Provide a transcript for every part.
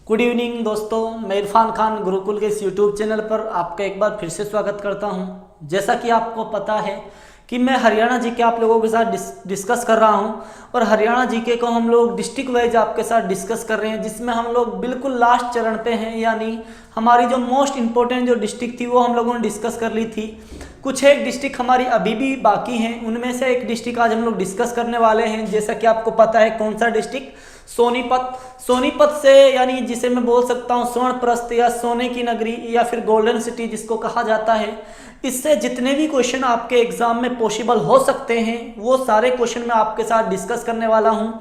Good evening दोस्तों, मैं इरफान खान गुरुकुल के इस यूट्यूब चैनल पर आपका एक बार फिर से स्वागत करता हूं। जैसा कि आपको पता है कि मैं हरियाणा जीके आप लोगों के साथ डिस्कस कर रहा हूं और हरियाणा जीके को हम लोग डिस्ट्रिक्ट वाइज आपके साथ डिस्कस कर रहे हैं, जिसमें हम लोग बिल्कुल लास्ट चरण पे हैं। यानी हमारी जो मोस्ट इंपॉर्टेंट जो डिस्ट्रिक्ट थी वो हम लोगों ने डिस्कस कर ली थी। कुछ एक डिस्ट्रिक्ट हमारी अभी भी बाकी हैं, उनमें से एक डिस्ट्रिक्ट आज हम लोग डिस्कस करने वाले हैं। जैसा कि आपको पता है कौन सा डिस्ट्रिक्ट, सोनीपत। सोनीपत से यानी जिसे मैं बोल सकता हूँ स्वर्णप्रस्थ या सोने की नगरी या फिर गोल्डन सिटी जिसको कहा जाता है, इससे जितने भी क्वेश्चन आपके एग्जाम में पॉसिबल हो सकते हैं वो सारे क्वेश्चन मैं आपके साथ डिस्कस करने वाला हूँ।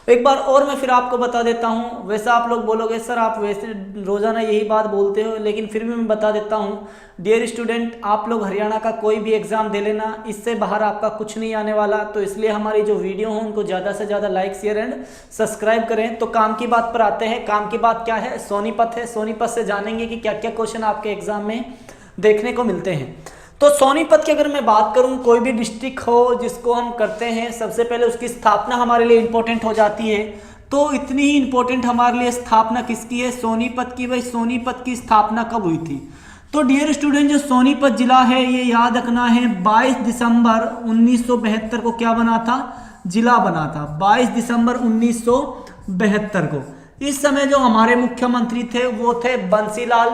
एक बार और मैं फिर आपको बता देता हूँ। वैसे आप लोग बोलोगे सर आप वैसे रोज़ाना यही बात बोलते हो, लेकिन फिर भी मैं बता देता हूँ। डियर स्टूडेंट, आप लोग हरियाणा का कोई भी एग्ज़ाम दे लेना, इससे बाहर आपका कुछ नहीं आने वाला। तो इसलिए हमारी जो वीडियो हो उनको ज़्यादा से ज़्यादा लाइक शेयर एंड सब्सक्राइब करें। तो काम की बात पर आते हैं। काम की बात क्या है? सोनीपत है। सोनीपत से जानेंगे कि क्या क्या क्वेश्चन आपके एग्जाम में देखने को मिलते हैं। तो सोनीपत की अगर मैं बात करूं, कोई भी डिस्ट्रिक्ट हो जिसको हम करते हैं, सबसे पहले उसकी स्थापना हमारे लिए इंपॉर्टेंट हो जाती है। तो इतनी ही इंपॉर्टेंट हमारे लिए स्थापना किसकी है? सोनीपत की। भाई सोनीपत की स्थापना कब हुई थी? तो डियर स्टूडेंट, जो सोनीपत जिला है ये याद रखना है 22 दिसंबर 1972 को क्या बना था? जिला बना था 22 दिसंबर 1972 को। इस समय जो हमारे मुख्यमंत्री थे वो थे बंसीलाल,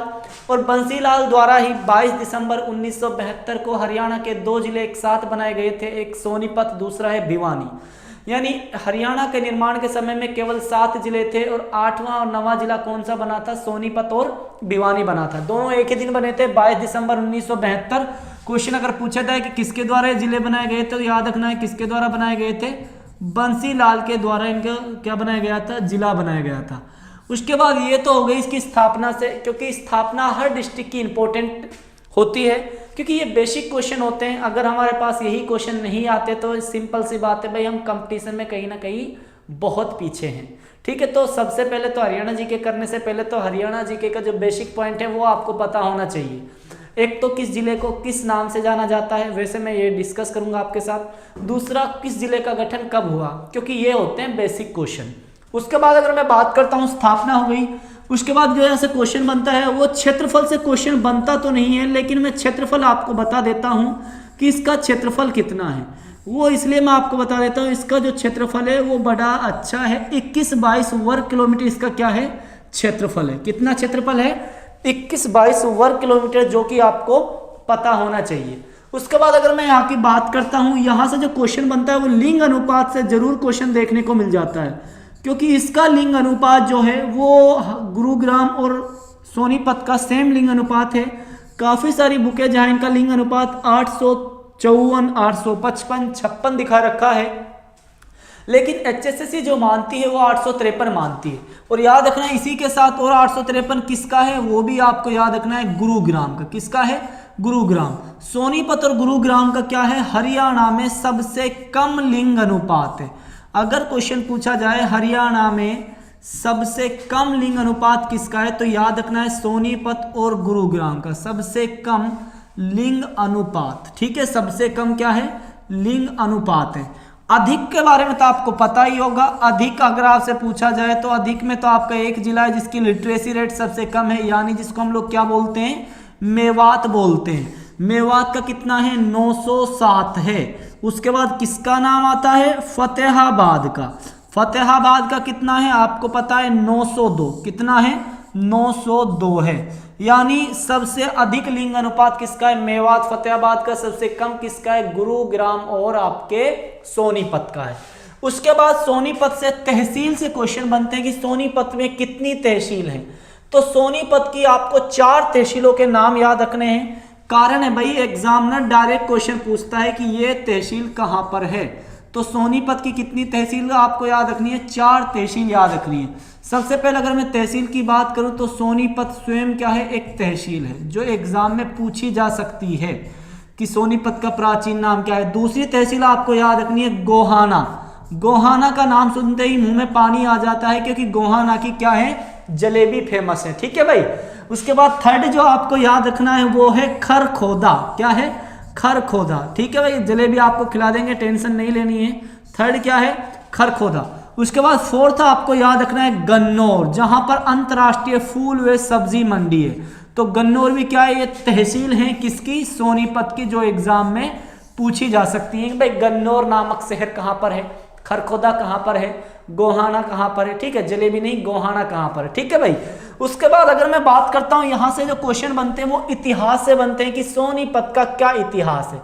और बंसीलाल द्वारा ही 22 दिसंबर 1972 को हरियाणा के दो जिले एक साथ बनाए गए थे, एक सोनीपत, दूसरा है भिवानी। यानी हरियाणा के निर्माण के समय में केवल 7 जिले थे और 8वां और 9वां जिला कौन सा बना था? सोनीपत और भिवानी बना था। दोनों एक ही दिन बने थे 22 दिसंबर 1972। क्वेश्चन अगर पूछा जाए कि किसके द्वारा जिले बनाए गए तो याद रखना है किसके द्वारा बनाए गए थे? बंसीलाल के द्वारा इनका क्या बनाया गया था? जिला बनाया गया था। उसके बाद ये तो हो गई इसकी स्थापना से, क्योंकि स्थापना हर डिस्ट्रिक्ट की इंपॉर्टेंट होती है, क्योंकि ये बेसिक क्वेश्चन होते हैं। अगर हमारे पास यही क्वेश्चन नहीं आते तो सिंपल सी बात है भाई, हम कंपटीशन में कहीं ना कहीं बहुत पीछे हैं। ठीक है, तो सबसे पहले तो हरियाणा जीके करने से पहले तो हरियाणा जीके का जो बेसिक पॉइंट है वो आपको पता होना चाहिए। एक तो किस जिले को किस नाम से जाना जाता है, वैसे मैं ये डिस्कस करूंगा आपके साथ। दूसरा, किस जिले का गठन कब हुआ, क्योंकि ये होते हैं बेसिक क्वेश्चन। उसके बाद अगर मैं बात करता हूँ, स्थापना हो गई। उसके बाद जो यहाँ से क्वेश्चन बनता है वो क्षेत्रफल से क्वेश्चन बनता तो नहीं है, लेकिन मैं क्षेत्रफल आपको बता देता हूँ कि इसका क्षेत्रफल कितना है। वो इसलिए मैं आपको बता देता हूँ, इसका जो क्षेत्रफल है वो बड़ा अच्छा है। 21-22 वर्ग किलोमीटर इसका क्या है? क्षेत्रफल है। कितना क्षेत्रफल है? 21-22 वर्ग किलोमीटर, जो कि आपको पता होना चाहिए। उसके बाद अगर मैं यहाँ की बात करता हूँ, यहाँ से जो क्वेश्चन बनता है वो लिंग अनुपात से जरूर क्वेश्चन देखने को मिल जाता है, क्योंकि इसका लिंग अनुपात जो है वो गुरुग्राम और सोनीपत का सेम लिंग अनुपात है। काफ़ी सारी बुकें जहाँ इनका लिंग अनुपात 854, 855, 56 दिखा रखा है, लेकिन HSSC जो मानती है वो 853 मानती है। और याद रखना है इसी के साथ और 853 किसका है वो भी आपको याद रखना है, गुरुग्राम का। किसका है? गुरुग्राम। सोनीपत और गुरुग्राम का क्या है? हरियाणा में सबसे कम लिंग अनुपात है। अगर क्वेश्चन पूछा जाए हरियाणा में सबसे कम लिंग अनुपात किसका है, तो याद रखना है सोनीपत और गुरुग्राम का सबसे कम लिंग अनुपात। ठीक है, सबसे कम क्या है? लिंग अनुपात है। अधिक के बारे में तो आपको पता ही होगा। अधिक अगर आपसे पूछा जाए तो अधिक में तो आपका एक जिला है जिसकी लिटरेसी रेट सबसे कम है, यानी जिसको हम लोग क्या बोलते हैं? मेवात बोलते हैं। मेवात का कितना है? 907 है। उसके बाद किसका नाम आता है? फतेहाबाद का। फतेहाबाद का कितना है आपको पता है? 902। कितना है? 902 है। यानी सबसे अधिक लिंग अनुपात किसका है? मेवात, फतेहाबाद का। सबसे कम किसका है? गुरुग्राम और आपके सोनीपत का है। उसके बाद सोनीपत से तहसील से क्वेश्चन बनते हैं कि सोनीपत में कितनी तहसील है। तो सोनीपत की आपको 4 तहसीलों के नाम याद रखने हैं। कारण है भाई, एग्जामिनर डायरेक्ट क्वेश्चन पूछता है कि ये तहसील कहां पर है। तो सोनीपत की कितनी तहसील आपको याद रखनी है? 4 तहसील याद रखनी है। सबसे पहले अगर मैं तहसील की बात करूं तो सोनीपत स्वयं क्या है? एक तहसील है जो एग्जाम में पूछी जा सकती है कि सोनीपत का प्राचीन नाम क्या है। दूसरी तहसील आपको याद रखनी है गोहाना। गोहाना का नाम सुनते ही मुंह में पानी आ जाता है, क्योंकि गोहाना की क्या है? जलेबी फेमस है। ठीक है भाई। उसके बाद थर्ड जो आपको याद रखना है वो है खरखोदा। क्या है? खरखोदा। ठीक है भाई, जलेबी आपको खिला देंगे, टेंशन नहीं लेनी है। थर्ड क्या है? खरखोदा। उसके बाद फोर्थ आपको याद रखना है गन्नौर, जहां पर अंतर्राष्ट्रीय फूल व सब्जी मंडी है। तो गन्नौर भी क्या है, ये तहसील है किसकी, सोनीपत की, जो एग्जाम में पूछी जा सकती है कि भाई गन्नौर नामक शहर कहां पर है, खरखोदा कहां पर है, गोहाना कहां पर है, ठीक है, जलेबी नहीं गोहाना कहां पर है, ठीक है भाई। उसके बाद अगर मैं बात करता हूं यहां से जो क्वेश्चन बनते हैं वो इतिहास से बनते हैं कि सोनीपत का क्या इतिहास है।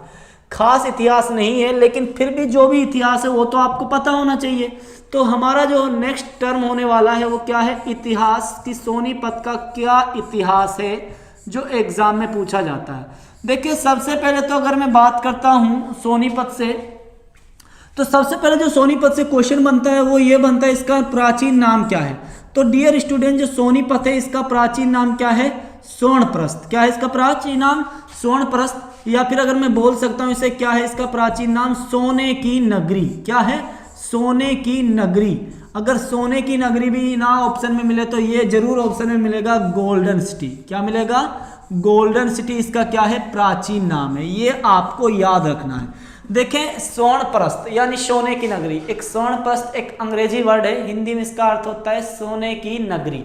खास इतिहास नहीं है, लेकिन फिर भी जो भी इतिहास है वो तो आपको पता होना चाहिए। तो हमारा जो नेक्स्ट टर्म होने वाला है वो क्या है, इतिहास, की सोनीपत का क्या इतिहास है जो एग्जाम में पूछा जाता है। देखिए सबसे पहले तो अगर मैं बात करता हूं सोनीपत से, तो सबसे पहले जो सोनीपत से क्वेश्चन बनता है वो ये बनता है, इसका प्राचीन नाम क्या है। तो डियर स्टूडेंट, जो सोनीपत है इसका प्राचीन नाम क्या है, स्वर्णप्रस्थ। क्या है इसका प्राचीन नाम, स्वर्णप्रस्थ, या फिर अगर मैं बोल सकता हूं इसे क्या है इसका प्राचीन नाम, सोने की नगरी। क्या है, सोने की नगरी। अगर सोने की नगरी भी ना ऑप्शन में मिले तो ये जरूर ऑप्शन में मिलेगा गोल्डन सिटी। क्या मिलेगा, गोल्डन सिटी इसका क्या है, प्राचीन नाम है। ये आपको याद रखना है। देखें स्वर्णप्रस्थ यानी सोने की नगरी, एक स्वर्णप्रस्थ एक अंग्रेजी वर्ड है, हिंदी में इसका अर्थ होता है सोने की नगरी।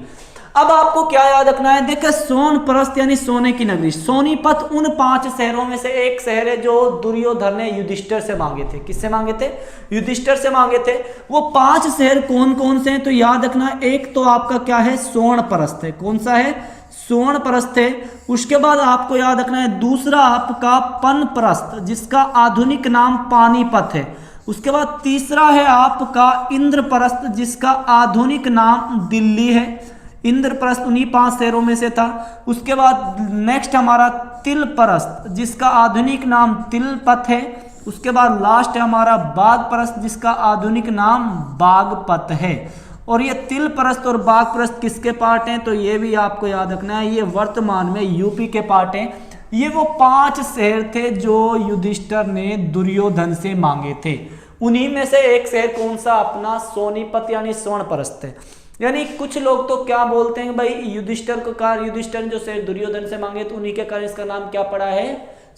अब आपको क्या याद रखना है, देखिए सोनप्रस्थ यानी सोने की नगरी। सोनीपत उन 5 शहरों में से एक शहर है जो दुर्योधन ने युधिष्ठिर से मांगे थे। किससे मांगे थे, युधिष्ठिर से मांगे थे। वो 5 शहर कौन कौन से हैं, तो याद रखना, एक तो आपका क्या है, सोनप्रस्थ है। कौन सा है, सोनप्रस्थ है। उसके बाद आपको याद रखना है दूसरा आपका पनप्रस्थ, जिसका आधुनिक नाम पानीपत है। उसके बाद तीसरा है आपका इंद्रप्रस्थ, जिसका आधुनिक नाम दिल्ली है। इंद्रप्रस्थ उन्हीं 5 शहरों में से था। उसके बाद नेक्स्ट हमारा तिलप्रस्थ, जिसका आधुनिक नाम तिलपत है। उसके बाद लास्ट है हमारा बागप्रस्थ, जिसका आधुनिक नाम बागपत है। और ये तिलप्रस्थ और बागप्रस्थ किसके पार्ट हैं, तो ये भी आपको याद रखना है, ये वर्तमान में यूपी के पार्ट हैं। ये वो 5 शहर थे जो युधिष्ठिर ने दुर्योधन से मांगे थे। उन्हीं में से एक शहर कौन सा, अपना सोनीपत यानी स्वर्णप्रस्थ है। यानी कुछ लोग तो क्या बोलते हैं भाई, युधिष्ठिर को कार, युधिष्ठिर जो शहर दुर्योधन से मांगे तो उन्हीं के कारण इसका नाम क्या पड़ा है,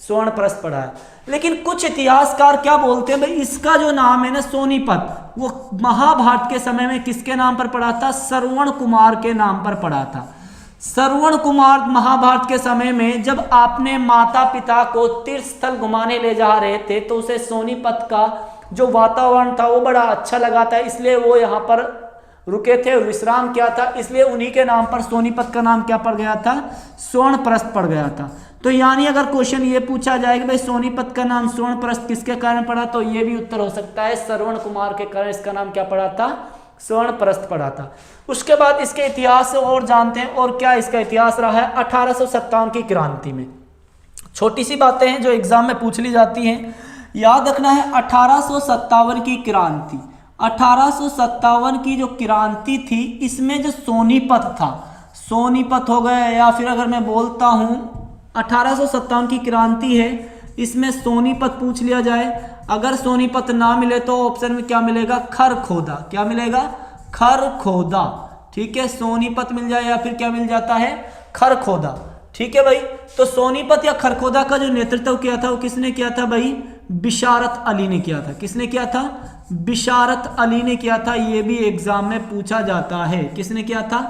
स्वर्णप्रस्थ पड़ा है। लेकिन कुछ इतिहासकार क्या बोलते हैं भाई, इसका जो नाम है ना सोनीपत, वो महाभारत के समय में किसके नाम पर पड़ा था, श्रवण कुमार के नाम पर पड़ा था। श्रवण कुमार महाभारत के समय में जब आपने माता पिता को तीर्थ स्थल घुमाने ले जा रहे थे तो उसे सोनीपत का जो वातावरण था वो बड़ा अच्छा लगा था, इसलिए वो यहाँ पर रुके थे और विश्राम किया था। इसलिए उन्हीं के नाम पर सोनीपत का नाम क्या पड़ गया था, स्वर्णप्रस्थ पड़ गया था। तो यानी अगर क्वेश्चन ये पूछा जाए कि भाई सोनीपत का नाम स्वर्णप्रस्थ किसके कारण पड़ा, तो ये भी उत्तर हो सकता है श्रवण कुमार के कारण इसका नाम क्या पड़ा था, स्वर्णप्रस्थ पड़ा था। उसके बाद इसके इतिहास और जानते हैं, और क्या इसका इतिहास रहा है 1857 की क्रांति में। छोटी सी बातें हैं जो एग्जाम में पूछ ली जाती हैं, याद रखना है 1857 की क्रांति। 1857 की जो क्रांति थी इसमें जो सोनीपत था, सोनीपत हो गया, या फिर अगर मैं बोलता हूं 1857 की क्रांति है, इसमें सोनीपत पूछ लिया जाए, अगर सोनीपत ना मिले तो ऑप्शन में क्या मिलेगा, खरखोदा। क्या मिलेगा, खरखोदा। ठीक है, सोनीपत मिल जाए या फिर क्या मिल जाता है, खरखोदा। ठीक है भाई, तो सोनीपत या खरखोदा का जो नेतृत्व किया था वो किसने किया था भाई, बिशारत अली ने किया था। किसने किया था, बिशारत अली ने किया था। ये भी एग्जाम में पूछा जाता है, किसने किया था,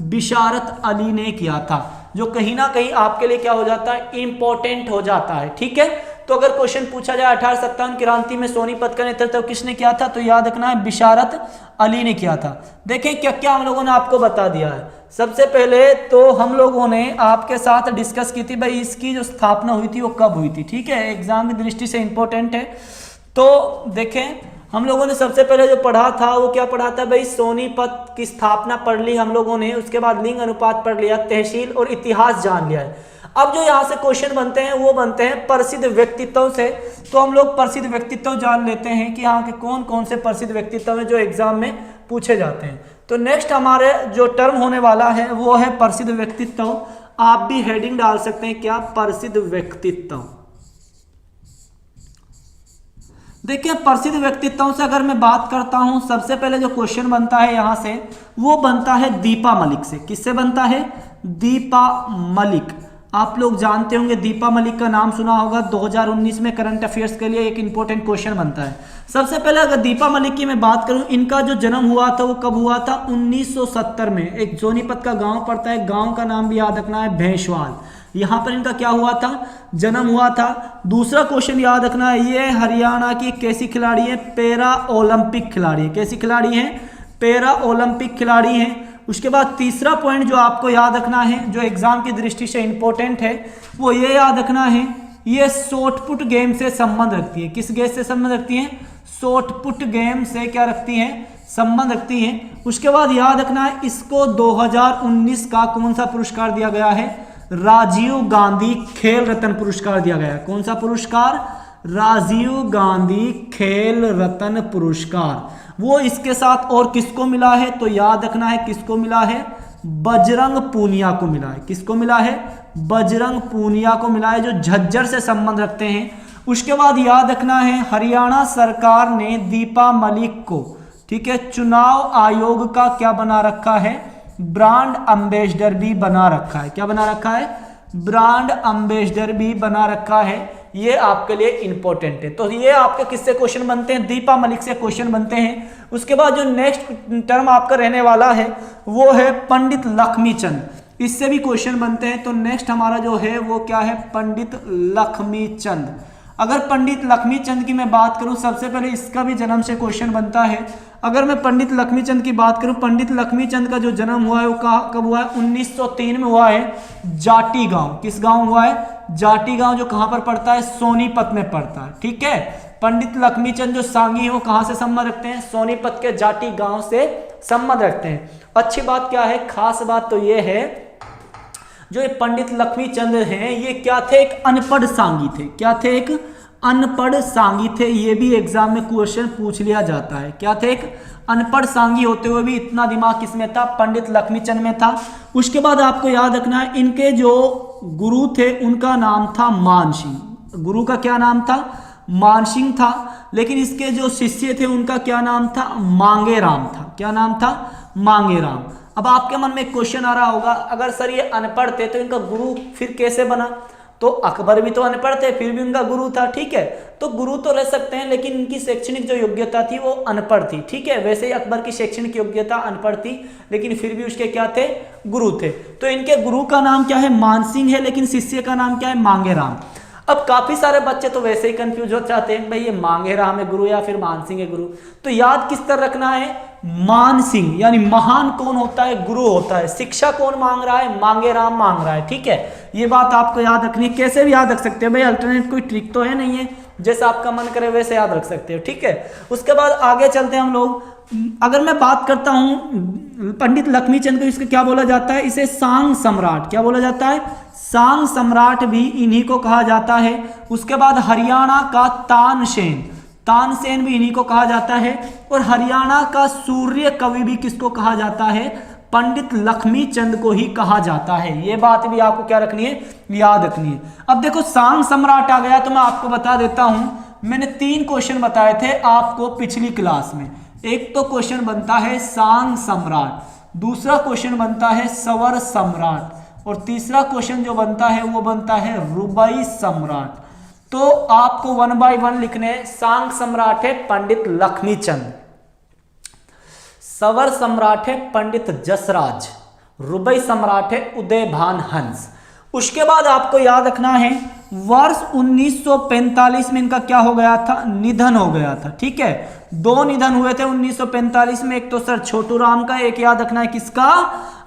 बिशारत अली ने किया था, जो कहीं ना कहीं आपके लिए क्या हो जाता है, इंपॉर्टेंट हो जाता है। ठीक है, तो अगर क्वेश्चन पूछा जाए 1857 क्रांति में सोनीपत का नेतृत्व किसने किया था, तो याद रखना है बिशारत अली ने किया था। देखें क्या क्या हम लोगों ने आपको बता दिया है। सबसे पहले तो हम लोगों ने आपके साथ डिस्कस की थी भाई इसकी जो स्थापना हुई थी वो कब हुई थी। ठीक है, एग्जाम की दृष्टि से इंपॉर्टेंट है। तो देखें हम लोगों ने सबसे पहले जो पढ़ा था वो क्या पढ़ा था भाई, सोनीपत की स्थापना पढ़ ली हम लोगों ने, उसके बाद लिंग अनुपात पढ़ लिया, तहसील और इतिहास जान लिया है। अब जो यहाँ से क्वेश्चन बनते हैं वो बनते हैं प्रसिद्ध व्यक्तित्व से। तो हम लोग प्रसिद्ध व्यक्तित्व जान लेते हैं कि यहाँ के कौन कौन से प्रसिद्ध व्यक्तित्व हैं जो एग्जाम में पूछे जाते हैं। तो नेक्स्ट हमारे जो टर्म होने वाला है वो है प्रसिद्ध व्यक्तित्व। आप भी हेडिंग डाल सकते हैं, क्या, प्रसिद्ध व्यक्तित्व। देखिए प्रसिद्ध व्यक्तित्वों से अगर मैं बात करता हूं, सबसे पहले जो क्वेश्चन बनता है यहां से वो बनता है दीपा मलिक से। किससे बनता है, दीपा मलिक। आप लोग जानते होंगे, दीपा मलिक का नाम सुना होगा। 2019 में करंट अफेयर्स के लिए एक इंपॉर्टेंट क्वेश्चन बनता है। सबसे पहले अगर दीपा मलिक की मैं बात करूं, इनका जो जन्म हुआ था वो कब हुआ था? 1970 में। एक सोनीपत का गांव पड़ता है, गांव का नाम भी याद रखना है, भैंसवाल। यहाँ पर इनका क्या हुआ था? जन्म हुआ था। दूसरा क्वेश्चन याद रखना है, ये हरियाणा की कैसी खिलाड़ी है? पैरा ओलंपिक खिलाड़ी है। कैसी खिलाड़ी है? पैरा ओलंपिक खिलाड़ी है। उसके बाद तीसरा पॉइंट जो आपको याद रखना है, जो एग्जाम की दृष्टि से इंपॉर्टेंट है, वो ये याद रखना है, ये शॉटपुट गेम से संबंध रखती है। किस गेम से संबंध रखती है? शॉटपुट गेम से क्या रखती है? संबंध रखती है। उसके बाद याद रखना है, इसको 2019 का कौन सा पुरस्कार दिया गया है? राजीव गांधी खेल रत्न पुरस्कार दिया गया है। कौन सा पुरस्कार? राजीव गांधी खेल रत्न पुरस्कार। वो इसके साथ और किसको मिला है? तो याद रखना है, किसको मिला है? बजरंग पूनिया को मिला है। किसको मिला है? बजरंग पूनिया को मिला है, जो झज्जर से संबंध रखते हैं। उसके बाद याद रखना है, हरियाणा सरकार ने दीपा मलिक को, ठीक है, चुनाव आयोग का क्या बना रखा है? ब्रांड एम्बेसडर भी बना रखा है। क्या बना रखा है? ब्रांड एम्बेसडर भी बना रखा है। ये आपके लिए इंपॉर्टेंट है। तो ये आपके किससे क्वेश्चन बनते हैं? दीपा मलिक से क्वेश्चन बनते हैं। उसके बाद जो नेक्स्ट टर्म आपका रहने वाला है वो है पंडित लक्ष्मीचंद। इससे भी क्वेश्चन बनते हैं। तो नेक्स्ट हमारा जो है वो क्या है? पंडित लक्ष्मीचंद। अगर पंडित लक्ष्मीचंद की मैं बात करूं, सबसे पहले इसका भी जन्म से क्वेश्चन बनता है। अगर मैं पंडित लक्ष्मीचंद की बात करूं, पंडित लक्ष्मीचंद का जो जन्म हुआ है वो कब हुआ है? 1903 में हुआ है, जाटी गांव। किस गांव हुआ है? जाटी गांव, जो कहां पर पड़ता है? सोनीपत में पड़ता है। ठीक है, पंडित लक्ष्मीचंद जो सांगी है वो कहां से संबंध रखते हैं? सोनीपत के जाटी गांव से संबंध रखते हैं। अच्छी बात क्या है? खास बात तो ये है, जो ये पंडित लक्ष्मीचंद हैं, ये क्या थे? एक अनपढ़ सांगी थे। क्या थे? एक अनपढ़ सांगी थे। ये भी एग्जाम में क्वेश्चन पूछ लिया जाता है। क्या थे? एक अनपढ़ सांगी होते हुए भी इतना दिमाग किसमें था? पंडित लक्ष्मीचंद में था। उसके बाद आपको याद रखना है, इनके जो गुरु थे उनका नाम था मानसिंह। गुरु का क्या नाम था? मानसिंह था। लेकिन इसके जो शिष्य थे उनका क्या नाम था? मांगेराम था। क्या नाम था? मांगेराम। अब आपके मन में क्वेश्चन आ रहा होगा, अगर सर ये अनपढ़ थे तो इनका गुरु फिर कैसे बना? तो अकबर भी तो अनपढ़ थे, फिर भी उनका गुरु था। ठीक है, तो गुरु तो रह सकते हैं, लेकिन इनकी शैक्षणिक जो योग्यता थी वो अनपढ़ थी। ठीक है, वैसे ही अकबर की शैक्षणिक योग्यता अनपढ़ थी, लेकिन फिर भी उसके क्या थे? गुरु थे। तो इनके गुरु का नाम क्या है? मानसिंह है, लेकिन शिष्य का नाम क्या है? मांगेराम। अब काफी सारे बच्चे तो वैसे ही कंफ्यूज हो जाते हैं, भाई ये मांगेराम है गुरु या फिर मानसिंह है गुरु। तो याद किस तरह रखना है? मानसिंह, यानी महान कौन होता है? गुरु होता है। शिक्षा कौन मांग रहा है? मांगेराम मांग रहा है। ठीक है, ये बात आपको याद रखनी है। कैसे भी याद रख सकते हो भाई, अल्टरनेट कोई ट्रिक तो है नहीं है, जैसा आपका मन करे वैसे याद रख सकते हो। ठीक है, उसके बाद आगे चलते हैं हम लोग। अगर मैं बात करता हूं पंडित लक्ष्मीचंद को, इसको क्या बोला जाता है? इसे सांग सम्राट। क्या बोला जाता है? सांग सम्राट भी इन्हीं को कहा जाता है। उसके बाद हरियाणा का तानसेन, तानसेन भी इन्हीं को कहा जाता है। और हरियाणा का सूर्य कवि भी किसको कहा जाता है? पंडित लक्ष्मीचंद को ही कहा जाता है। ये बात भी आपको क्या रखनी है? याद रखनी है। अब देखो सांग सम्राट आ गया तो मैं आपको बता देता हूं, मैंने 3 क्वेश्चन बताए थे आपको पिछली क्लास में। एक तो क्वेश्चन बनता है सांग सम्राट, दूसरा क्वेश्चन बनता है सवर सम्राट, और तीसरा क्वेश्चन जो बनता है वो बनता है रुबाई सम्राट। तो आपको 1 बाय 1 लिखने। सांग सम्राट है पंडित लक्ष्मीचंद, सवर सम्राट है पंडित जसराज, रुबाई सम्राट है उदयभान हंस। उसके बाद आपको याद रखना है, वर्ष 1945 में इनका क्या हो गया था? निधन हो गया था। ठीक है, 2 निधन हुए थे 1945 में। एक तो सर छोटू राम का, एक याद रखना है किसका?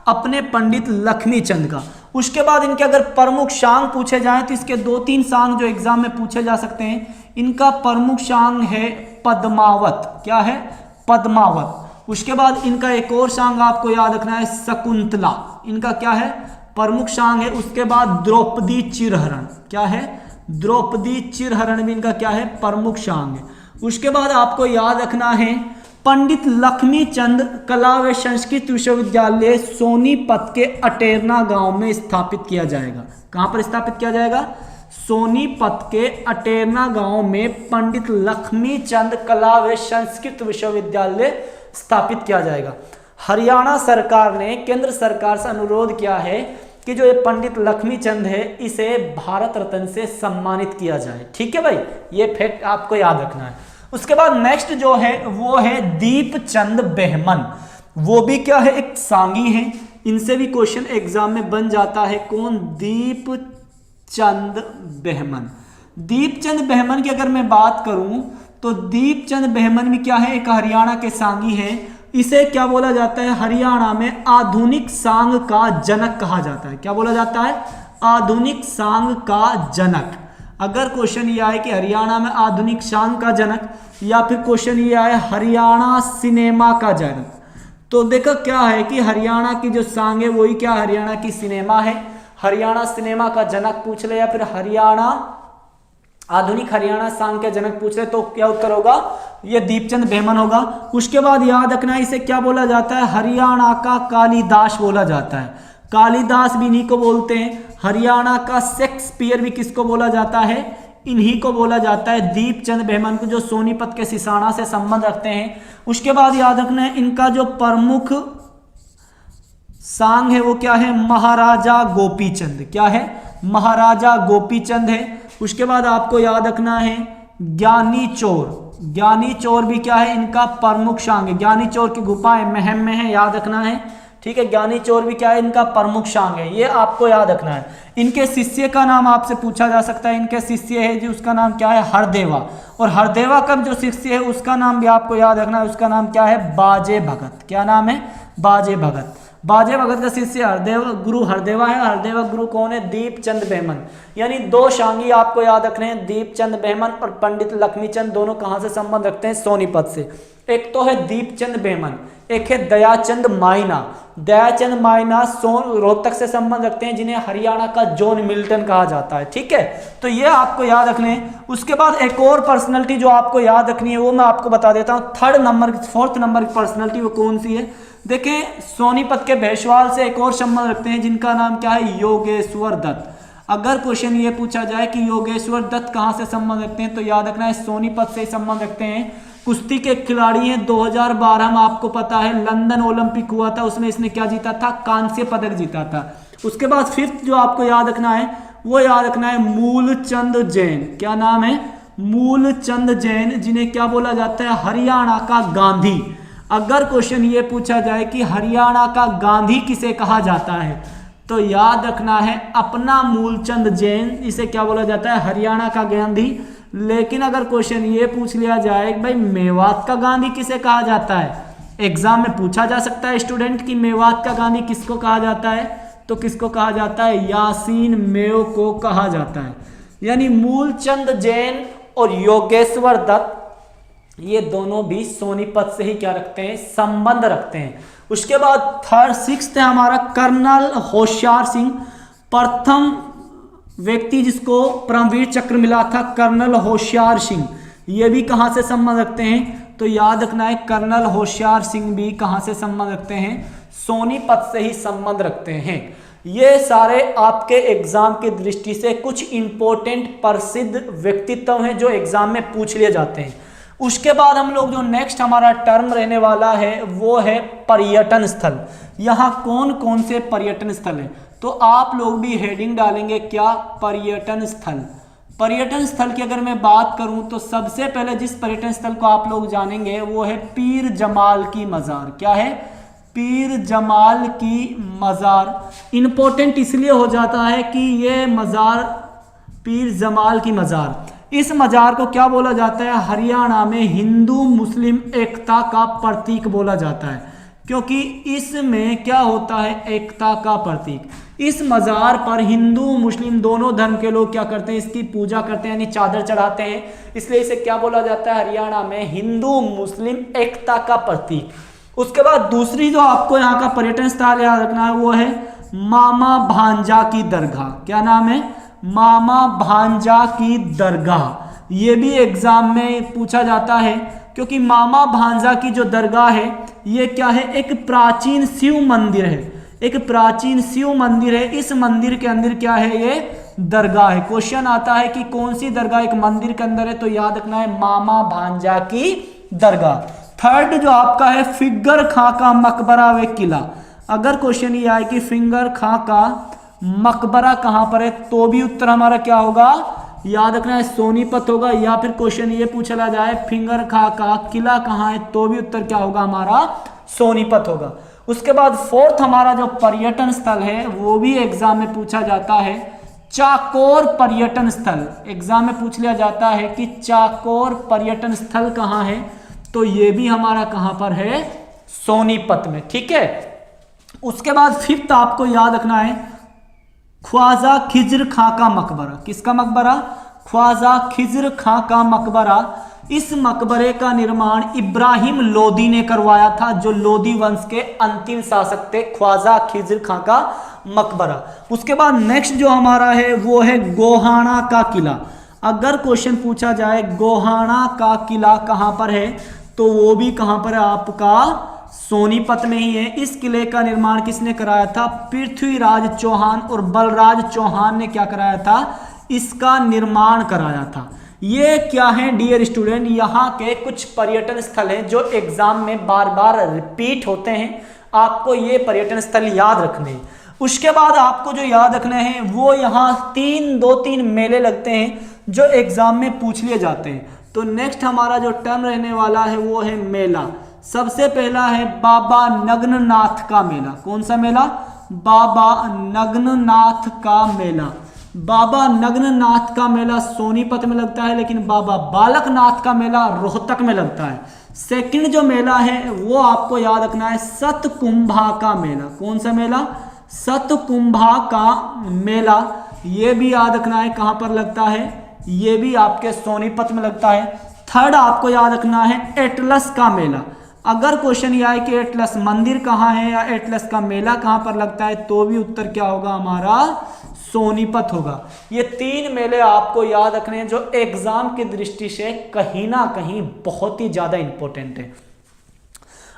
अपने पंडित लक्ष्मीचंद का। उसके बाद इनके अगर प्रमुख सांग पूछे जाएं तो इसके 2-3 सांग जो एग्जाम में पूछे जा सकते हैं। इनका प्रमुख सांग है पद्मावत। क्या है? पद्मावत। उसके बाद इनका एक और सांग आपको याद रखना है शकुंतला, इनका क्या है? प्रमुख सांग है। उसके बाद द्रौपदी चिरहरण। क्या है? द्रौपदी चिरहरण भी इनका क्या है? प्रमुख सांग है। उसके बाद आपको याद रखना है पंडित लक्ष्मीचंद कला व संस्कृत विश्वविद्यालय सोनीपत के अटेरना गांव में स्थापित किया जाएगा। कहां पर स्थापित किया जाएगा? सोनीपत के अटेरना गांव में पंडित लक्ष्मीचंद कला व संस्कृत विश्वविद्यालय स्थापित किया जाएगा। हरियाणा सरकार ने केंद्र सरकार से अनुरोध किया है कि जो ये पंडित लक्ष्मीचंद है इसे भारत रत्न से सम्मानित किया जाए। ठीक है भाई, ये फैक्ट आपको याद रखना है। उसके बाद नेक्स्ट जो है वो है दीपचंद बेहमन। वो भी क्या है, एक सांगी है। इनसे भी क्वेश्चन एग्जाम में बन जाता है। कौन? दीपचंद बेहमन। दीपचंद बेहमन की अगर मैं बात करूं तो दीपचंद बेहमन भी क्या है, एक हरियाणा के सांगी है। इसे क्या बोला जाता है, हरियाणा में आधुनिक सांग का जनक कहा जाता है। क्या बोला जाता है? आधुनिक सांग का जनक। अगर क्वेश्चन ये आए कि हरियाणा में आधुनिक सांग का जनक, या फिर क्वेश्चन ये आए हरियाणा सिनेमा का जनक, तो देखो क्या है कि हरियाणा की जो सांग है वही क्या, हरियाणा की सिनेमा है। हरियाणा सिनेमा का जनक पूछ ले या फिर हरियाणा आधुनिक हरियाणा सांग के जनक पूछ ले तो क्या उत्तर होगा, ये दीपचंद बेहमन होगा। उसके बाद याद रखना इसे क्या बोला जाता है, हरियाणा का कालिदास बोला जाता है। कालिदास भी इन्हीं को बोलते हैं। हरियाणा का शेक्सपियर भी किसको बोला जाता है, इन्हीं को बोला जाता है, दीपचंद बेहमन को, जो सोनीपत के सिसाना से संबंध रखते हैं। उसके बाद याद रखना है इनका जो प्रमुख सांग है वो क्या है, महाराजा गोपीचंद। क्या है? महाराजा गोपीचंद है। उसके बाद आपको याद रखना है ज्ञानी चोर। ज्ञानी चोर भी क्या है, इनका प्रमुख सांग है। ज्ञानी चोर की गुफाएं महम में है, याद रखना है। ठीक है, ज्ञानी चोर भी क्या है, इनका प्रमुख सांग है, ये आपको याद रखना है। इनके शिष्य का नाम आपसे पूछा जा सकता है। इनके शिष्य है जी, उसका नाम क्या है, हरदेवा। और हरदेवा का जो शिष्य है उसका नाम भी आपको याद रखना है, उसका नाम क्या है, बाजे भगत। क्या नाम है, बाजे भगत। बाजे भगत का शिष्य हरदेव गुरु हरदेवा है। हरदेवा गुरु कौन है, दीपचंद बेहमन। यानी दो शांगी आपको याद रखने हैं, दीपचंद बेहमन और पंडित लक्ष्मीचंद, दोनों कहां से संबंध रखते हैं, सोनीपत से। एक तो है दीपचंद बेहमन, एक है दयाचंद माइना। दयाचंद माइना रोहतक से संबंध रखते हैं, जिन्हें हरियाणा का जॉन मिल्टन कहा जाता है। ठीक है, तो ये आपको याद रखने हैं। उसके बाद एक और पर्सनैलिटी जो आपको याद रखनी है वो मैं आपको बता देता हूँ। फोर्थ नंबर की पर्सनैलिटी वो कौन सी है, देखें, सोनीपत के भैंसवाल से एक और संबंध रखते हैं, जिनका नाम क्या है, योगेश्वर दत्त। अगर क्वेश्चन ये पूछा जाए कि योगेश्वर दत्त कहां से संबंध रखते हैं तो याद रखना है सोनीपत से संबंध रखते हैं। कुश्ती के खिलाड़ी हैं। 2012 में आपको पता है लंदन ओलंपिक हुआ था, उसमें इसने क्या जीता था, कांस्य पदक जीता था। उसके बाद फिफ्थ जो आपको याद रखना है वो याद रखना है मूलचंद जैन। क्या नाम है, मूलचंद जैन, जिन्हें क्या बोला जाता है, हरियाणा का गांधी। अगर क्वेश्चन ये पूछा जाए कि हरियाणा का गांधी किसे कहा जाता है तो याद रखना है अपना मूलचंद जैन, इसे क्या बोला जाता है, हरियाणा का गांधी। लेकिन अगर क्वेश्चन ये पूछ लिया जाए भाई मेवात का गांधी किसे कहा जाता है, एग्जाम में पूछा जा सकता है स्टूडेंट कि मेवात का गांधी किसको कहा जाता है, तो किसको कहा जाता है, यासीन मेव को कहा जाता है। यानी मूलचंद जैन और योगेश्वर दत्त ये दोनों भी सोनीपत से ही क्या रखते हैं, संबंध रखते हैं। उसके बाद सिक्स्थ है हमारा कर्नल होशियार सिंह, प्रथम व्यक्ति जिसको परमवीर चक्र मिला था, कर्नल होशियार सिंह। ये भी कहां से संबंध रखते हैं तो याद रखना है कर्नल होशियार सिंह भी कहां से संबंध रखते हैं, सोनीपत से ही संबंध रखते हैं। ये सारे आपके एग्जाम की दृष्टि से कुछ इंपॉर्टेंट प्रसिद्ध व्यक्तित्व हैं जो एग्जाम में पूछ लिए जाते हैं। उसके बाद हम लोग जो नेक्स्ट हमारा टर्म रहने वाला है वो है पर्यटन स्थल। यहाँ कौन कौन से पर्यटन स्थल है तो आप लोग भी हेडिंग डालेंगे क्या, पर्यटन स्थल। पर्यटन स्थल की अगर मैं बात करूं तो सबसे पहले जिस पर्यटन स्थल को आप लोग जानेंगे वो है पीर जमाल की मज़ार। क्या है, पीर जमाल की मज़ार। इंपॉर्टेंट इसलिए हो जाता है कि ये मज़ार पीर जमाल की मज़ार, इस मज़ार को क्या बोला जाता है, हरियाणा में हिंदू मुस्लिम एकता का प्रतीक बोला जाता है, क्योंकि इसमें क्या होता है, एकता का प्रतीक। इस मज़ार पर हिंदू मुस्लिम दोनों धर्म के लोग क्या करते हैं, इसकी पूजा करते हैं, यानी चादर चढ़ाते हैं, इसलिए इसे क्या बोला जाता है, हरियाणा में हिंदू मुस्लिम एकता का प्रतीक। उसके बाद दूसरी जो आपको यहाँ का पर्यटन स्थल याद रखना है वो है मामा भांजा की दरगाह। क्या नाम है, मामा भांजा की दरगाह। ये भी एग्जाम में पूछा जाता है क्योंकि मामा भांजा की जो दरगाह है ये क्या है, एक प्राचीन शिव मंदिर है, एक प्राचीन शिव मंदिर है। इस मंदिर के अंदर क्या है, ये दरगाह है। क्वेश्चन आता है कि कौन सी दरगाह एक मंदिर के अंदर है तो याद रखना है मामा भांजा की दरगाह। थर्ड जो आपका है फिगर खां का मकबरा व किला। अगर क्वेश्चन ये आए कि फिंगर खां का मकबरा कहां पर है, तो भी उत्तर हमारा क्या होगा, याद रखना है सोनीपत होगा। या फिर क्वेश्चन ये पूछा जाए फिंगर खा का किला कहां है, तो भी उत्तर क्या होगा हमारा सोनीपत होगा। उसके बाद फोर्थ हमारा जो पर्यटन स्थल है वो भी एग्जाम में पूछा जाता है, चाकोर पर्यटन स्थल। एग्जाम में पूछ लिया जाता है कि चाकोर पर्यटन स्थल कहां है, तो ये भी हमारा कहां पर है, सोनीपत में। ठीक है, उसके बाद फिफ्थ आपको याद रखना है ख्वाजा खिज्र खां का मकबरा। किसका मकबरा, ख्वाजा खिज्र खां का मकबरा। इस मकबरे का निर्माण इब्राहिम लोदी ने करवाया था, जो लोदी वंश के अंतिम शासक थे, ख्वाजा खिज्र खां का मकबरा। उसके बाद नेक्स्ट जो हमारा है वो है गोहाना का किला। अगर क्वेश्चन पूछा जाए गोहाना का किला कहां पर है, तो वो भी कहां पर है आपका, सोनीपत में ही है। इस किले का निर्माण किसने कराया था, पृथ्वीराज चौहान और बलराज चौहान ने क्या कराया था, इसका निर्माण कराया था। ये क्या है डियर स्टूडेंट, यहाँ के कुछ पर्यटन स्थल हैं जो एग्जाम में बार बार रिपीट होते हैं, आपको ये पर्यटन स्थल याद रखने हैं। उसके बाद आपको जो याद रखने हैं वो यहाँ दो तीन मेले लगते हैं जो एग्जाम में पूछ लिए जाते हैं। तो नेक्स्ट हमारा जो टर्म रहने वाला है वो है मेला। सबसे पहला है बाबा नग्ननाथ का मेला। कौन सा मेला, बाबा नग्ननाथ का मेला। बाबा नग्ननाथ का मेला सोनीपत में लगता है, लेकिन बाबा बालकनाथ का मेला रोहतक में लगता है। सेकंड जो मेला है वो आपको याद रखना है सतकुंभा का मेला। कौन सा मेला, सतकुंभा का मेला। ये भी याद रखना है कहां पर लगता है, ये भी आपके सोनीपत में लगता है। थर्ड आपको याद रखना है एटलस का मेला। अगर क्वेश्चन ये आए कि एटलस मंदिर कहाँ है या एटलस का मेला कहाँ पर लगता है, तो भी उत्तर क्या होगा हमारा, सोनीपत होगा। ये तीन मेले आपको याद रखने हैं जो एग्जाम की दृष्टि से कहीं ना कहीं बहुत ही ज्यादा इंपॉर्टेंट है।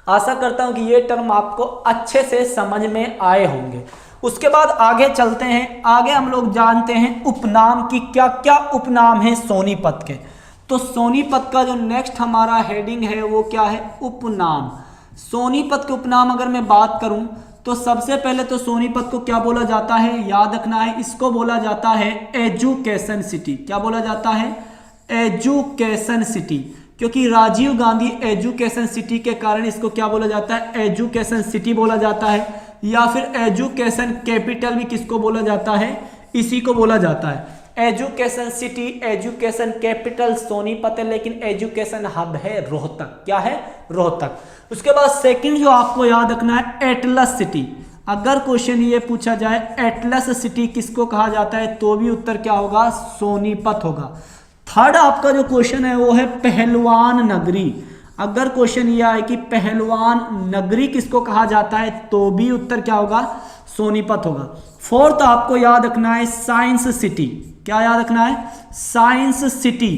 आशा करता हूं कि ये टर्म आपको अच्छे से समझ में आए होंगे। उसके बाद आगे चलते हैं। आगे हम लोग जानते हैं उपनाम की क्या क्या उपनाम है सोनीपत के। तो सोनीपत का जो नेक्स्ट हमारा हेडिंग है वो क्या है, उपनाम। सोनीपत के उपनाम अगर मैं बात करूं तो सबसे पहले तो सोनीपत को क्या बोला जाता है, याद रखना है, इसको बोला जाता है एजुकेशन सिटी। क्या बोला जाता है, एजुकेशन सिटी। क्योंकि राजीव गांधी एजुकेशन सिटी के कारण इसको क्या बोला जाता है, एजुकेशन सिटी बोला जाता है। या फिर एजुकेशन कैपिटल भी किसको बोला जाता है, इसी को बोला जाता है। Education city, education capital Sonipat है, लेकिन एजुकेशन हब है रोहतक। क्या है, रोहतक। उसके बाद सेकंड जो आपको याद रखना है एटलस सिटी। अगर क्वेश्चन ये पूछा जाए एटलस सिटी किसको कहा जाता है, तो भी उत्तर क्या होगा, सोनीपत होगा। थर्ड आपका जो क्वेश्चन है वो है पहलवान नगरी। अगर क्वेश्चन ये आए कि पहलवान नगरी किसको कहा जाता है, तो भी उत्तर क्या होगा, सोनीपत होगा। फोर्थ आपको याद रखना है साइंस सिटी। क्या याद रखना है, साइंस सिटी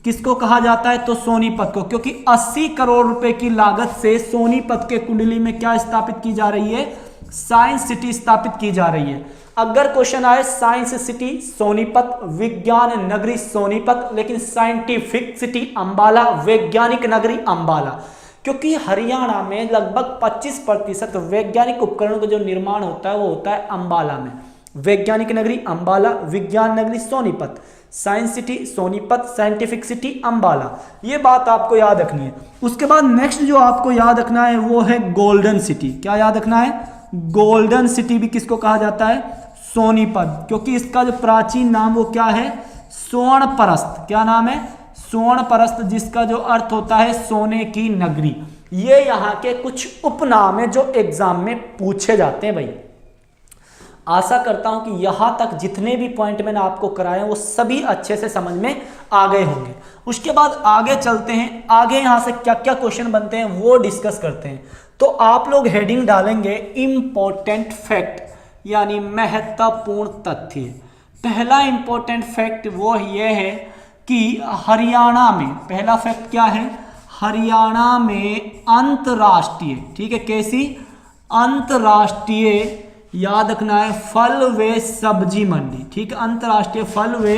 किसको कहा जाता है, तो सोनीपत को। क्योंकि 80 करोड़ रुपए की लागत से सोनीपत के कुंडली में क्या स्थापित की जा रही है, साइंस सिटी स्थापित की जा रही है। अगर क्वेश्चन आए साइंस सिटी सोनीपत, विज्ञान नगरी सोनीपत, लेकिन साइंटिफिक सिटी अंबाला, वैज्ञानिक नगरी अंबाला। क्योंकि हरियाणा में लगभग 25% वैज्ञानिक उपकरणों का जो निर्माण होता है वो होता है अंबाला में। वैज्ञानिक नगरी अंबाला, विज्ञान नगरी Sonipat, science city Sonipat, scientific city Ambala. ये बात आपको याद रखनी है। उसके बाद नेक्स्ट जो आपको याद रखना है वो है गोल्डन सिटी। क्या याद रखना है, गोल्डन सिटी भी किसको कहा जाता है, सोनीपत। क्योंकि इसका जो प्राचीन नाम वो क्या है, स्वर्ण परस्त। क्या नाम है, स्वर्ण परस्त, जिसका जो अर्थ होता है सोने की नगरी। ये यहाँ के कुछ उपनाम है जो एग्जाम में पूछे जाते हैं भाई। आशा करता हूं कि यहां तक जितने भी पॉइंट मैंने आपको कराए वो सभी अच्छे से समझ में आ गए होंगे। उसके बाद आगे चलते हैं, आगे यहां से क्या क्या क्वेश्चन बनते हैं वो डिस्कस करते हैं। तो आप लोग हेडिंग डालेंगे इंपॉर्टेंट फैक्ट, यानी महत्वपूर्ण तथ्य। पहला इंपॉर्टेंट फैक्ट वो ये है कि हरियाणा में, पहला फैक्ट क्या है, हरियाणा में अंतरराष्ट्रीय, ठीक है, कैसी, अंतरराष्ट्रीय, याद रखना है, फल व सब्जी मंडी। ठीक है, अंतरराष्ट्रीय फल व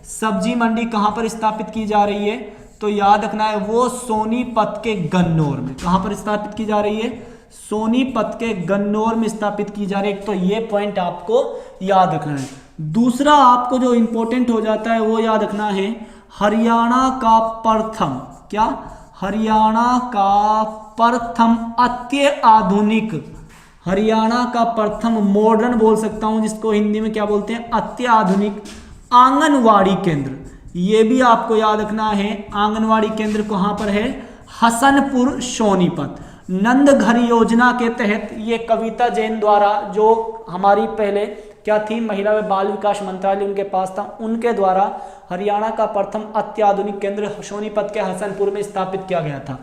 सब्जी मंडी कहां पर स्थापित की जा रही है, तो याद रखना है वो सोनीपत के गन्नौर में। कहां पर स्थापित की जा रही है, सोनीपत के गन्नौर में स्थापित की जा रही है। तो ये पॉइंट आपको याद रखना है। दूसरा आपको जो इंपॉर्टेंट हो जाता है वो याद रखना है, हरियाणा का प्रथम, क्या, हरियाणा का प्रथम अत्याधुनिक, हरियाणा का प्रथम मॉडर्न बोल सकता हूं जिसको हिंदी में क्या बोलते हैं, अत्याधुनिक आंगनवाड़ी केंद्र। ये भी आपको याद रखना है। आंगनवाड़ी केंद्र कहां पर है, हसनपुर सोनीपत। नंद घर योजना के तहत ये कविता जैन द्वारा, जो हमारी पहले क्या थी, महिला व बाल विकास मंत्रालय उनके पास था, उनके द्वारा हरियाणा का प्रथम अत्याधुनिक केंद्र सोनीपत के हसनपुर में स्थापित किया गया था।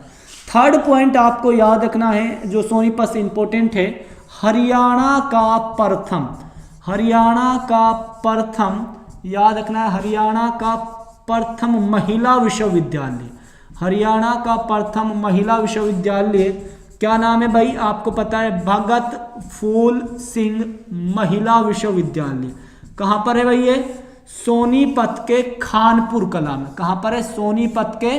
थर्ड पॉइंट आपको याद रखना है जो सोनीपत से इंपॉर्टेंट है, हरियाणा का प्रथम, हरियाणा का प्रथम याद रखना है, हरियाणा का प्रथम महिला विश्वविद्यालय, हरियाणा का प्रथम महिला विश्वविद्यालय क्या नाम है भाई, आपको पता है, भगत फूल सिंह महिला विश्वविद्यालय। कहां पर है भाई ये, सोनीपत के खानपुर कला में। कहां पर है, सोनीपत के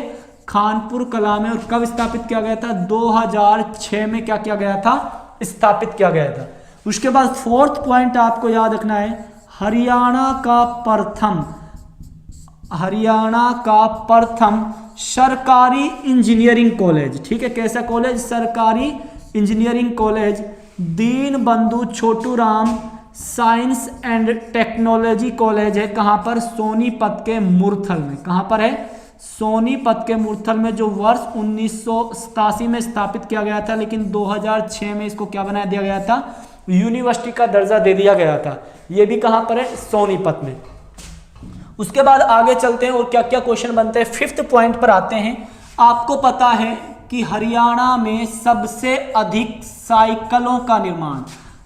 खानपुर कला में। और कब स्थापित किया गया था, 2006 में क्या किया गया था, स्थापित किया गया था। उसके बाद फोर्थ पॉइंट आपको याद रखना है, हरियाणा का प्रथम, हरियाणा का प्रथम सरकारी इंजीनियरिंग कॉलेज, ठीक है, कैसा कॉलेज, सरकारी इंजीनियरिंग कॉलेज, दीन बंधु Chhoturam science and technology college है। कहां पर, सोनीपत के मुरथल में। कहां पर है, सोनीपत के मुरथल में, जो वर्ष 1987 में स्थापित किया गया था, लेकिन 2006 में इसको क्या बना दिया गया था, यूनिवर्सिटी का दर्जा दे दिया गया था। ये भी कहां पर है, सोनीपत में। उसके बाद आगे चलते हैं और क्या क्या क्वेश्चन बनते हैं। फिफ्थ पॉइंट पर आते हैं। आपको पता है कि हरियाणा में सबसे अधिक साइकिलों का निर्माण,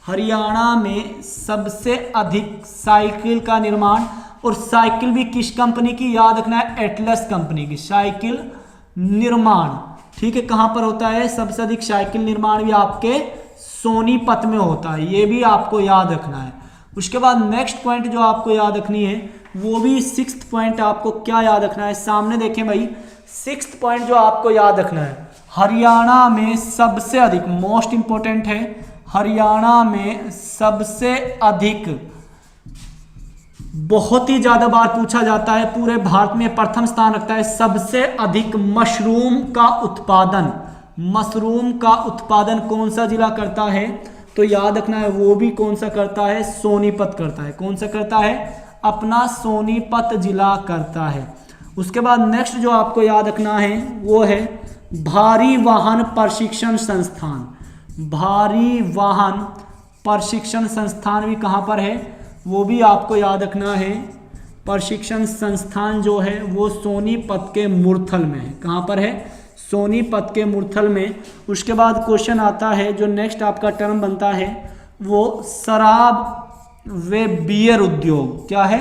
हरियाणा में सबसे अधिक साइकिल का निर्माण, और साइकिल भी किस कंपनी की, याद रखना है, एटलस कंपनी की साइकिल निर्माण, ठीक है। कहां पर होता है सबसे अधिक साइकिल निर्माण, भी आपके सोनीपत में होता है, ये भी आपको याद रखना है। उसके बाद नेक्स्ट पॉइंट जो आपको याद रखनी है वो भी सिक्स्थ पॉइंट आपको क्या याद रखना है, सामने देखें भाई, सिक्स्थ पॉइंट जो आपको याद रखना है, हरियाणा में सबसे अधिक, मोस्ट इंपॉर्टेंट है, हरियाणा में सबसे अधिक, बहुत ही ज्यादा बार पूछा जाता है, पूरे भारत में प्रथम स्थान रखता है, सबसे अधिक मशरूम का उत्पादन, मशरूम का उत्पादन कौन सा जिला करता है, तो याद रखना है वो भी कौन सा करता है, सोनीपत करता है। कौन सा करता है, अपना सोनीपत जिला करता है। उसके बाद नेक्स्ट जो आपको याद रखना है वो है भारी वाहन प्रशिक्षण संस्थान, भारी वाहन प्रशिक्षण संस्थान भी कहाँ पर है, वो भी आपको याद रखना है। प्रशिक्षण संस्थान जो है वो सोनीपत के मुरथल में है। कहाँ पर है, सोनीपत के मुरथल में। उसके बाद क्वेश्चन आता है जो नेक्स्ट आपका टर्म बनता है वो शराब व बियर उद्योग, क्या है,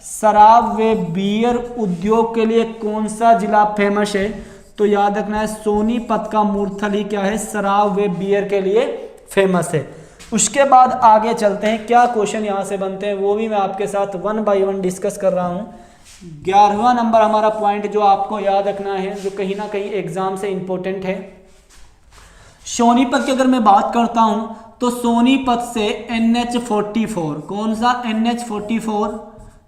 शराब व बियर उद्योग के लिए कौन सा जिला फेमस है, तो याद रखना है सोनीपत का मुरथल ही क्या है, शराब व बियर के लिए फेमस है। उसके बाद आगे चलते हैं, क्या क्वेश्चन यहाँ से बनते हैं वो भी मैं आपके साथ वन बाय वन डिस्कस कर रहा हूँ। 11वां नंबर हमारा पॉइंट जो आपको याद रखना है, जो कहीं ना कहीं एग्जाम से इंपॉर्टेंट है, सोनीपत की अगर मैं बात करता हूँ तो सोनीपत से NH44, कौन सा, NH44,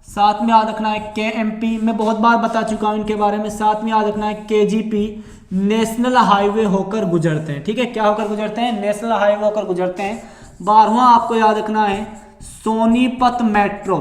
साथ में याद रखना है KMP, मैं बहुत बार बता चुका हूँ इनके बारे में, साथ में याद रखना है KGP, नेशनल हाईवे होकर गुजरते हैं, ठीक है, क्या होकर गुजरते हैं, नेशनल हाईवे होकर गुजरते हैं। 12वां आपको याद रखना है सोनीपत मेट्रो,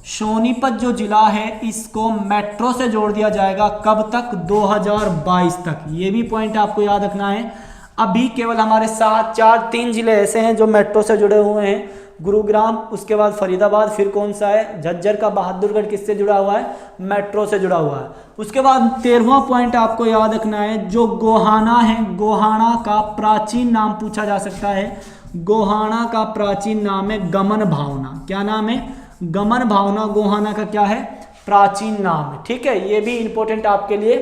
सोनीपत जो जिला है इसको मेट्रो से जोड़ दिया जाएगा, कब तक, 2022 तक, ये भी पॉइंट आपको याद रखना है। अभी केवल हमारे साथ 3 जिले ऐसे हैं जो मेट्रो से जुड़े हुए हैं, गुरुग्राम, उसके बाद फरीदाबाद, फिर कौन सा है, झज्जर का बहादुरगढ़, किससे जुड़ा हुआ है, मेट्रो से जुड़ा हुआ है। उसके बाद 13वां पॉइंट आपको याद रखना है जो गोहाना है, गोहाना का प्राचीन नाम पूछा जा सकता है, गोहाना का प्राचीन नाम है गमन भावना, क्या नाम है, गमन भावना, गोहाना का क्या है, प्राचीन नाम है, ठीक है, ये भी इंपॉर्टेंट आपके लिए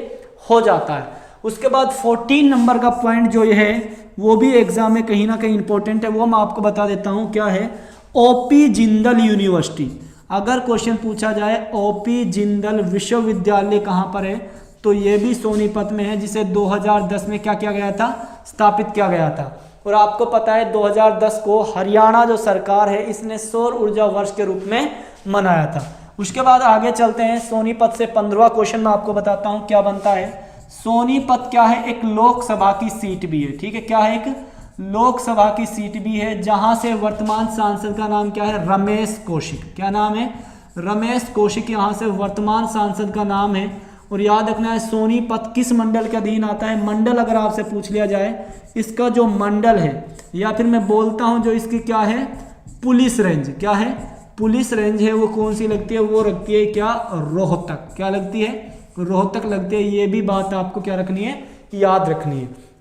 हो जाता है। उसके बाद 14 नंबर का पॉइंट जो है वो भी एग्जाम में कहीं ना कहीं इंपॉर्टेंट है, वो मैं आपको बता देता हूँ, क्या है, ओपी जिंदल यूनिवर्सिटी। अगर क्वेश्चन पूछा जाए ओपी जिंदल विश्वविद्यालय कहाँ पर है, तो ये भी सोनीपत में है, जिसे 2010 में क्या किया गया था, स्थापित किया गया था। और आपको पता है 2010 को हरियाणा जो सरकार है इसने सौर ऊर्जा वर्ष के रूप में मनाया था। उसके बाद आगे चलते हैं, सोनीपत से 15वां क्वेश्चन मैं आपको बताता हूं क्या बनता है। सोनीपत क्या है, एक लोकसभा की सीट भी है, ठीक है, क्या है, एक लोकसभा की सीट भी है, जहां से वर्तमान सांसद का नाम क्या है, रमेश कौशिक। क्या नाम है, रमेश कौशिक यहां से वर्तमान सांसद का नाम है। और याद रखना है सोनीपत किस मंडल के अधीन आता है। मंडल अगर आपसे पूछ लिया जाए, इसका जो मंडल है, या फिर मैं बोलता हूं जो इसकी क्या है, पुलिस रेंज, क्या है, पुलिस रेंज है, वो कौन सी लगती है, वो रखती है क्या, रोहतक। क्या लगती है, रोहतक लगती है। ये भी बात आपको क्या रखनी है, याद रखनी है।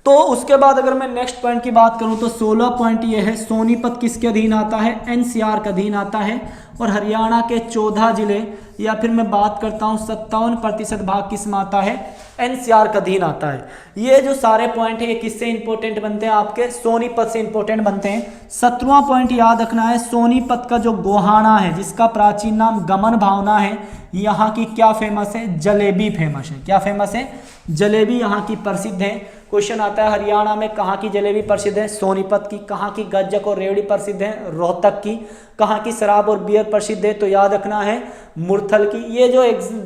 तो उसके बाद अगर मैं नेक्स्ट पॉइंट की बात करूं तो 16 पॉइंट ये है, सोनीपत किसके अधीन आता है, एनसीआर के अधीन आता है। और हरियाणा के 14 जिले, या फिर मैं बात करता हूं 57% भाग किस में आता है, एनसीआर का अधीन आता है। ये जो सारे पॉइंट है ये किससे इंपॉर्टेंट बनते हैं, आपके सोनीपत से इंपॉर्टेंट बनते हैं। 17वां पॉइंट याद रखना है, सोनीपत का जो गोहाना है जिसका प्राचीन नाम गमन भावना है, यहाँ की क्या फेमस है, जलेबी फेमस है। क्या फेमस है, जलेबी यहाँ की प्रसिद्ध है। क्वेश्चन आता है हरियाणा में कहाँ की जलेबी प्रसिद्ध है, सोनीपत की। कहाँ की गज्जक और रेवड़ी प्रसिद्ध है, रोहतक की। कहाँ की शराब और बियर प्रसिद्ध है, तो याद रखना है मुरथल की। ये जो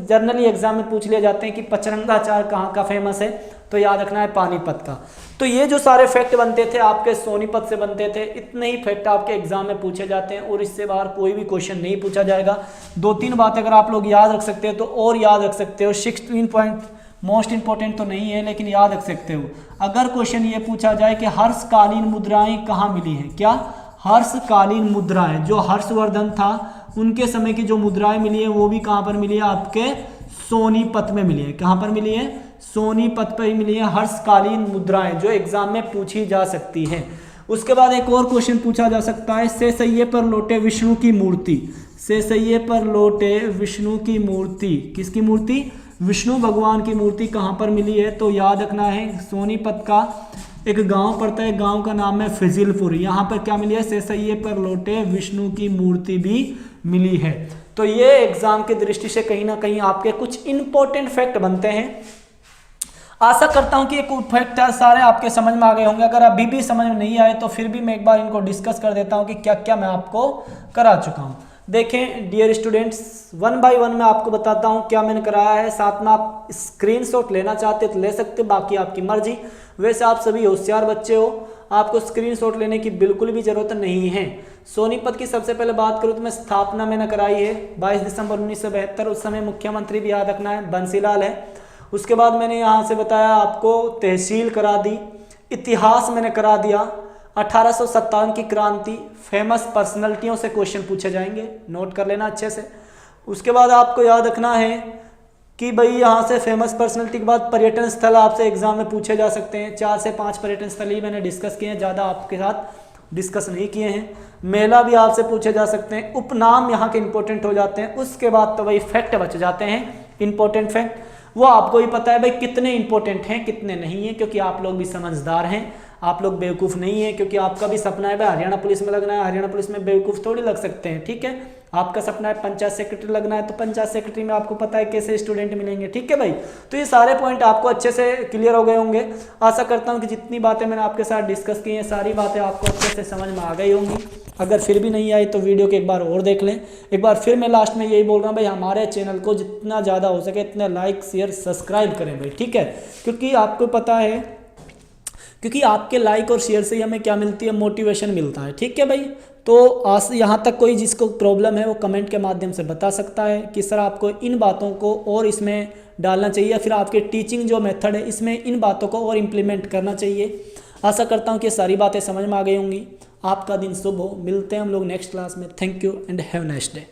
जनरली एग्जाम में पूछ लिए जाते हैं कि पचरंगा अचार कहाँ का फेमस है, तो याद रखना है पानीपत का। तो ये जो सारे फैक्ट बनते थे आपके सोनीपत से बनते थे, इतने ही फैक्ट आपके एग्जाम में पूछे जाते हैं और इससे बाहर कोई भी क्वेश्चन नहीं पूछा जाएगा। 2-3 बातें अगर आप लोग याद रख सकते हो तो और याद रख सकते हो। 16 पॉइंट मोस्ट इंपॉर्टेंट तो नहीं है लेकिन याद रख सकते हो। अगर क्वेश्चन ये पूछा जाए कि हर्षकालीन मुद्राएं कहाँ मिली हैं, क्या हर्षकालीन मुद्राएं, जो हर्षवर्धन था उनके समय की जो मुद्राएं मिली है वो भी कहाँ पर मिली है, आपके सोनीपत में मिली है। कहाँ पर मिली है, सोनीपत पर ही मिली है हर्षकालीन मुद्राएं, जो एग्जाम में पूछी जा सकती है। उसके बाद एक और क्वेश्चन पूछा जा सकता है, सेसैये पर लौटे विष्णु की मूर्ति। सेसैये पर लौटे विष्णु की मूर्ति, किसकी मूर्ति, विष्णु भगवान की मूर्ति कहाँ पर मिली है, तो याद रखना है सोनीपत का एक गांव पड़ता है, गांव का नाम है फिजिलपुर। यहाँ पर क्या मिली है, सेसैये पर लौटे विष्णु की मूर्ति भी मिली है। तो ये एग्जाम की दृष्टि से कहीं ना कहीं आपके कुछ इंपॉर्टेंट फैक्ट बनते हैं। आशा करता हूं कि ये फैक्ट सारे आपके समझ में आ गए होंगे। अगर अभी भी समझ में नहीं आए तो फिर भी मैं एक बार इनको डिस्कस कर देता हूं कि क्या क्या मैं आपको करा चुका हूं। देखें डियर स्टूडेंट्स, 1 बाय 1 मैं आपको बताता हूं क्या मैंने कराया है। साथ में आप स्क्रीनशॉट लेना चाहते तो ले सकते, बाकी आपकी मर्जी। वैसे आप सभी होशियार बच्चे हो, आपको स्क्रीनशॉट लेने की बिल्कुल भी जरूरत नहीं है। सोनीपत की सबसे पहले बात करूं तो मैं स्थापना मैंने कराई है 22 दिसंबर 1972। उस समय मुख्यमंत्री भी याद रखना है बंसीलाल है। उसके बाद मैंने यहाँ से बताया आपको तहसील करा दी, इतिहास मैंने करा दिया, 1857 की क्रांति, फेमस पर्सनैलिटियों से क्वेश्चन पूछे जाएंगे, नोट कर लेना अच्छे से। उसके बाद आपको याद रखना है कि भाई यहाँ से फेमस पर्सनैलिटी के बाद पर्यटन स्थल आपसे एग्जाम में पूछे जा सकते हैं। 4 से 5 पर्यटन स्थल ही मैंने डिस्कस किए हैं, ज़्यादा आपके साथ डिस्कस नहीं किए हैं। मेला भी आपसे पूछे जा सकते हैं, उपनाम यहाँ के इंपॉर्टेंट हो जाते हैं। उसके बाद तो भाई फैक्ट बच जाते हैं, इंपॉर्टेंट फैक्ट, वो आपको ही पता है भाई कितने इंपॉर्टेंट हैं कितने नहीं हैं, क्योंकि आप लोग भी समझदार हैं, आप लोग बेवकूफ़ नहीं है। क्योंकि आपका भी सपना है भाई हरियाणा पुलिस में लगना है, हरियाणा पुलिस में बेवकूफ़ थोड़ी लग सकते हैं, ठीक है। आपका सपना है पंचायत सेक्रेटरी लगना है, तो पंचायत सेक्रेटरी में आपको पता है कैसे स्टूडेंट मिलेंगे, ठीक है भाई। तो ये सारे पॉइंट आपको अच्छे से क्लियर हो गए होंगे। आशा करता हूँ कि जितनी बातें मैंने आपके साथ डिस्कस की हैं सारी बातें आपको अच्छे से समझ में आ गई होंगी। अगर फिर भी नहीं आई तो वीडियो को एक बार और देख लें। एक बार फिर मैं लास्ट में यही बोल रहा हूँ भाई, हमारे चैनल को जितना ज़्यादा हो सके इतना लाइक शेयर सब्सक्राइब करें भाई, ठीक है। क्योंकि आपको पता है, क्योंकि आपके लाइक और शेयर से ही हमें क्या मिलती है, मोटिवेशन मिलता है, ठीक है भाई। तो आज यहाँ तक कोई जिसको प्रॉब्लम है वो कमेंट के माध्यम से बता सकता है कि सर आपको इन बातों को और इसमें डालना चाहिए, या फिर आपके टीचिंग जो मेथड है इसमें इन बातों को और इम्प्लीमेंट करना चाहिए। आशा करता हूँ कि सारी बातें समझ में आ गई होंगी। आपका दिन शुभ हो, मिलते हैं हम लोग नेक्स्ट क्लास में। Thank you and have nice day.